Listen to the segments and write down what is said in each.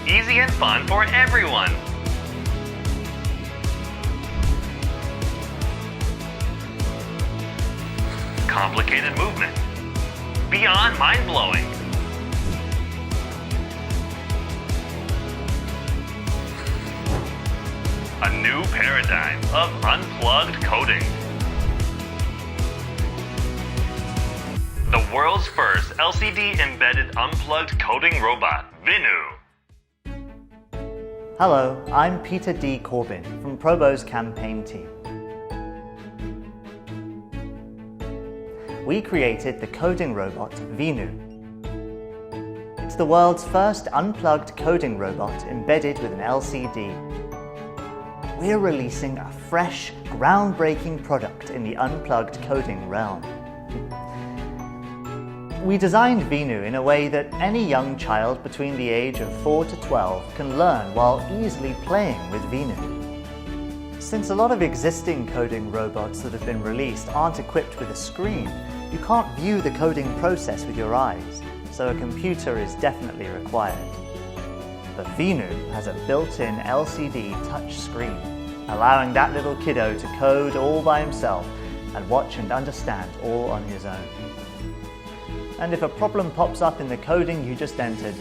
Easy and fun for everyone. Complicated movement. Beyond mind-blowing. A new paradigm of unplugged coding. The world's first LCD-embedded unplugged coding robot, VINU. Hello, I'm Peter D. Corbin from Probo's campaign team. We created the coding robot VINU. It's the world's first unplugged coding robot embedded with an LCD. We're releasing a fresh, groundbreaking product in the unplugged coding realm. We designed VINU in a way that any young child between the age of 4 to 12 can learn while easily playing with VINU. Since a lot of existing coding robots that have been released aren't equipped with a screen, you can't view the coding process with your eyes, so a computer is definitely required. But VINU has a built-in LCD touch screen, allowing that little kiddo to code all by himself and watch and understand all on his own. And if a problem pops up in the coding you just entered,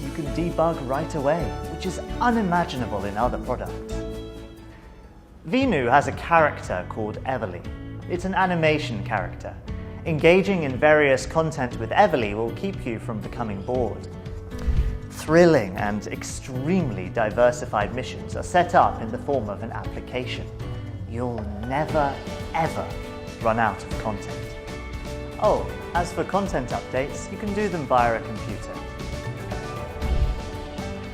you can debug right away, which is unimaginable in other products. VINU has a character called Everly. It's an animation character. Engaging in various content with Everly will keep you from becoming bored. Thrilling and extremely diversified missions are set up in the form of an application. You'll never, ever run out of content. Oh, as for content updates, you can do them via a computer.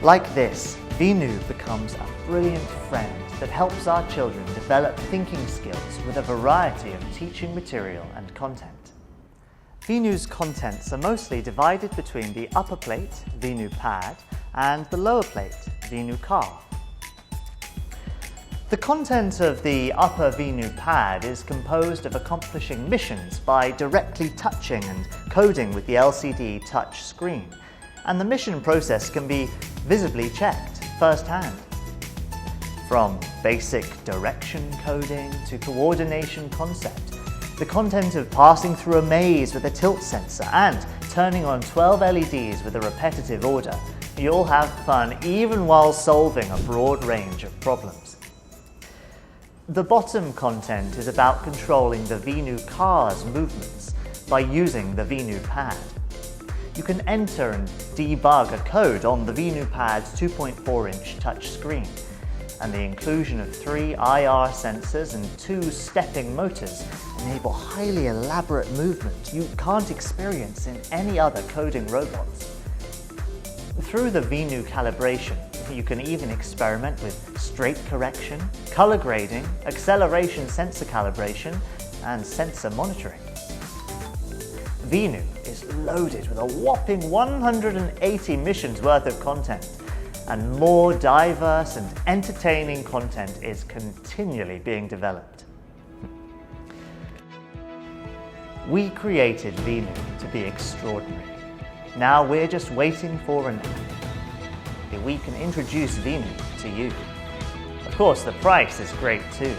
Like this, VINU becomes a brilliant friend that helps our children develop thinking skills with a variety of teaching material and content. VINU's contents are mostly divided between the upper plate, VINU Pad, and the lower plate, VINU Car. The content of the upper VINU Pad is composed of accomplishing missions by directly touching and coding with the LCD touch screen, and the mission process can be visibly checked firsthand. From basic direction coding to coordination concept, the content of passing through a maze with a tilt sensor and turning on 12 LEDs with a repetitive order, you'll have fun even while solving a broad range of problems. The bottom content is about controlling the VINU Car's movements by using the VINU Pad. You can enter and debug a code on the VINU Pad's 2.4-inch touch screen, and the inclusion of 3 IR sensors and 2 stepping motors enable highly elaborate movement you can't experience in any other coding robots. Through the VINU calibration, you can even experiment with straight correction, color grading, acceleration sensor calibration, and sensor monitoring. VINU is loaded with a whopping 180 missions worth of content, and more diverse and entertaining content is continually being developed. We created VINU to be extraordinary. Now we're just waiting for an app. We can introduce VINU to you. Of course, the price is great too.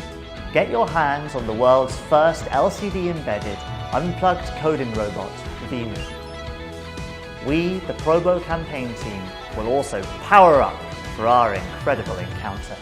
Get your hands on the world's first LCD-embedded, unplugged coding robot, VINU. We, the Probo campaign team, will also power up for our incredible encounter.